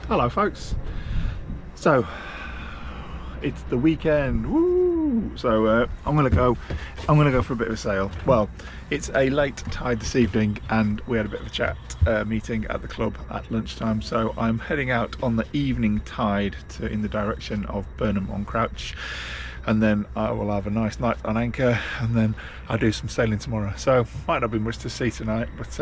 Hello folks, so it's the weekend. Woo! So I'm gonna go for a bit of a sail. Well, it's a late tide this evening and we had a bit of a chat meeting at the club at lunchtime, so I'm heading out on the evening tide in the direction of Burnham-On-Crouch, and then I will have a nice night on anchor, and then I'll do some sailing tomorrow. So might not be much to see tonight, but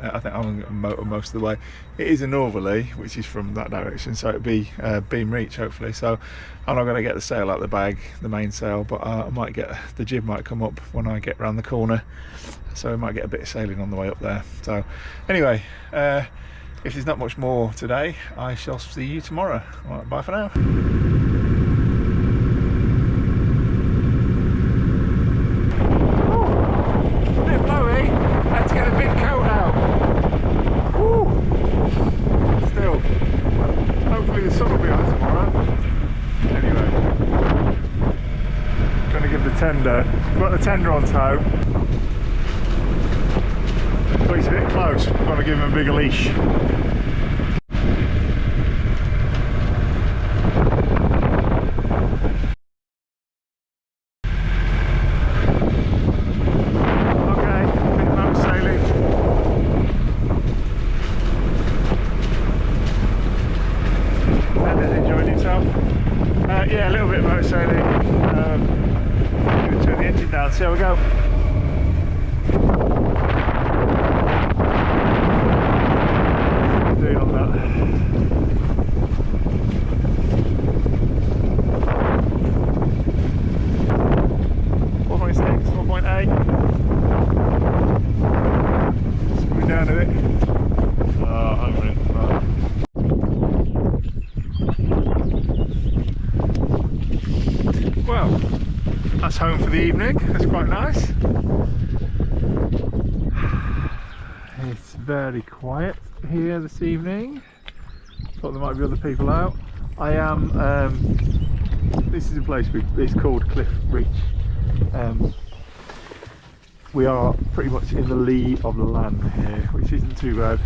I think I'm going to motor most of the way. It is a northerly, which is from that direction, so it'll be beam reach hopefully. So I'm not going to get the sail out of the bag, the main sail, but I might get the jib might come up when I get round the corner, so I might get a bit of sailing on the way up there. So anyway, if there's not much more today, I shall see you tomorrow. All right, bye for now. Got the tender on tow, but he's a bit close. I've got to give him a bigger leash. Okay, bit of boat sailing. Tender's enjoying himself. Yeah, a little bit of boat sailing. Turn the engine down, see how we go. Doing on that. 4.6, 4.8. Just coming down a bit. Oh, hang on a minute. Well, that's home for the evening. That's quite nice. It's very quiet here this evening. Thought there might be other people out. I am this is a place it's called Cliff Reach. We are pretty much in the lee of the land here, which isn't too bad.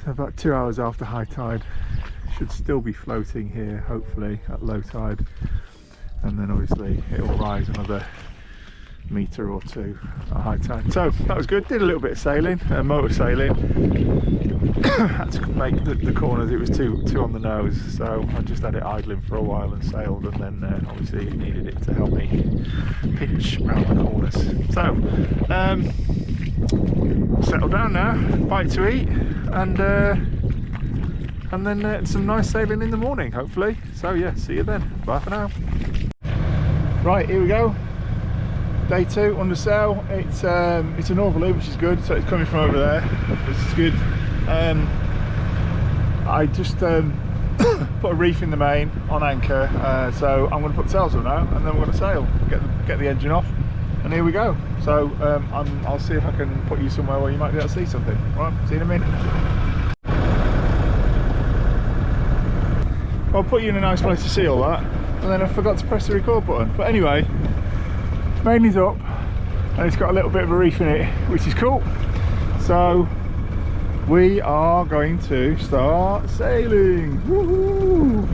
About 2 hours after high tide, should still be floating here hopefully at low tide, and then obviously it will rise another metre or two at high tide. So that was good. Did a little bit of sailing, motor sailing. Had to make the corners, it was too on the nose, so I just had it idling for a while and sailed, and then obviously it needed it to help me pinch around the corners. So settle down now, bite to eat, and then some nice sailing in the morning hopefully. So yeah, see you then. Bye for now. Right, here we go. Day 2 under sail. It's a northerly, which is good, so it's coming from over there, which is good. I just put a reef in the main on anchor, so I'm going to put the sails on now, and then we're going to sail, get the engine off, and here we go. So I'll see if I can put you somewhere where you might be able to see something. All right, see you in a minute. I'll put you in a nice place to see all that, and then I forgot to press the record button. But anyway, mainly's up, and it's got a little bit of a reef in it, which is cool. So we are going to start sailing. Woohoo!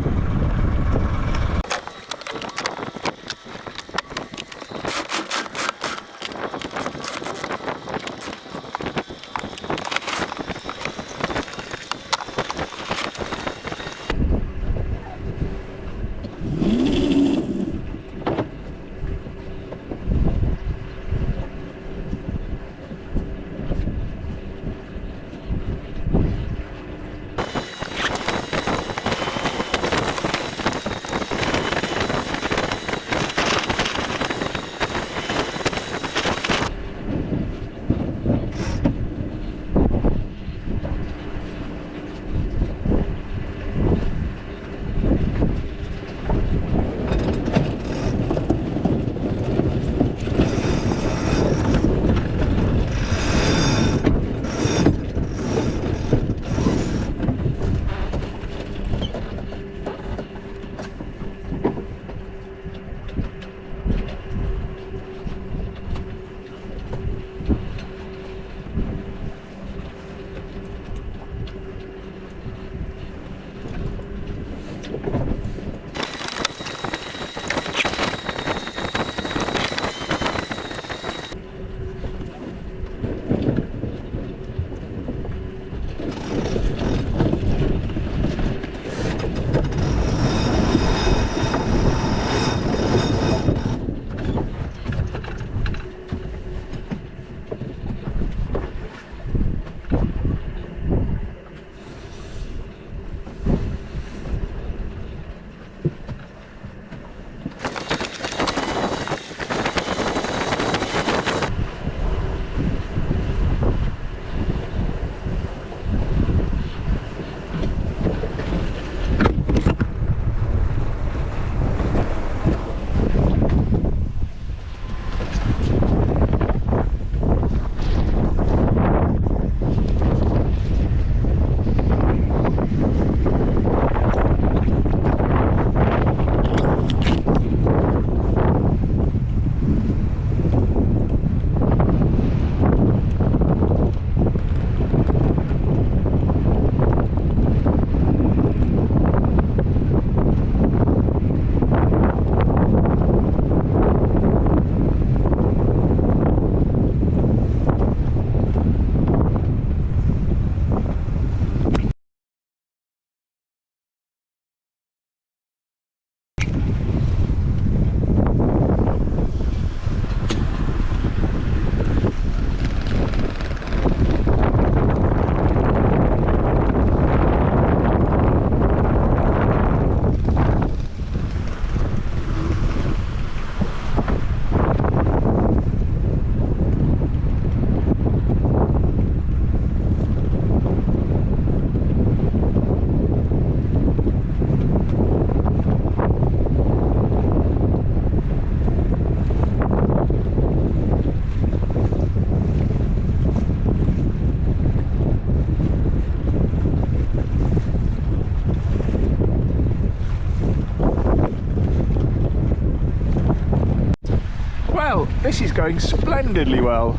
going splendidly well.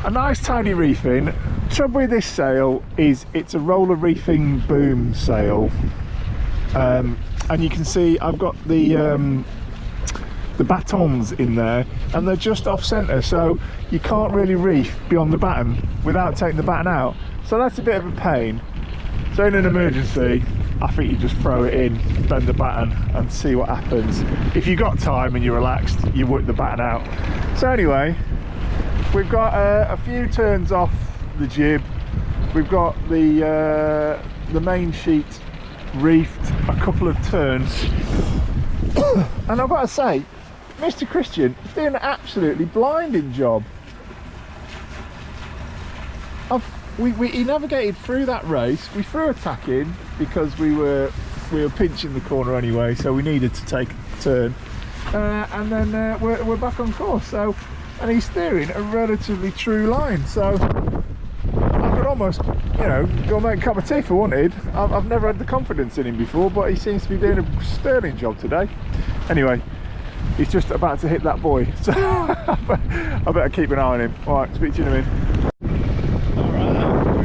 A nice tidy reefing. Trouble with this sail is it's a roller reefing boom sail, and you can see I've got the batons in there, and they're just off centre, so you can't really reef beyond the batten without taking the batten out, so that's a bit of a pain. So in an emergency, I think you just throw it in, bend the batten and see what happens. If you've got time and you're relaxed, you whip the batten out. So anyway, we've got a few turns off the jib. We've got the main sheet reefed a couple of turns. And I've got to say, Mr. Christian is doing an absolutely blinding job. He navigated through that race. We threw a tack in because we were pinching the corner anyway, so we needed to take a turn, and then we're back on course. So, and he's steering a relatively true line. So I could almost, you know, go make a cup of tea if I wanted. I've never had the confidence in him before, but he seems to be doing a sterling job today. Anyway, he's just about to hit that buoy, so I better keep an eye on him. All right, speak to you in a minute.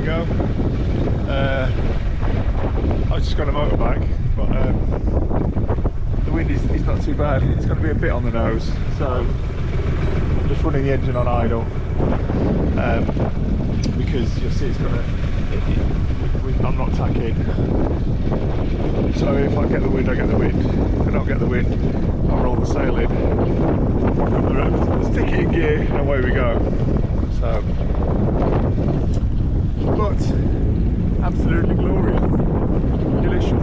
Go. I just got a motorbike, but the wind is not too bad. It's going to be a bit on the nose, so I'm just running the engine on idle, because you'll see it's going to. I'm not tacking, so if I get the wind, I get the wind. If I don't get the wind, I'll roll the sail in, stick it in gear, and away we go. So. But absolutely glorious, delicious.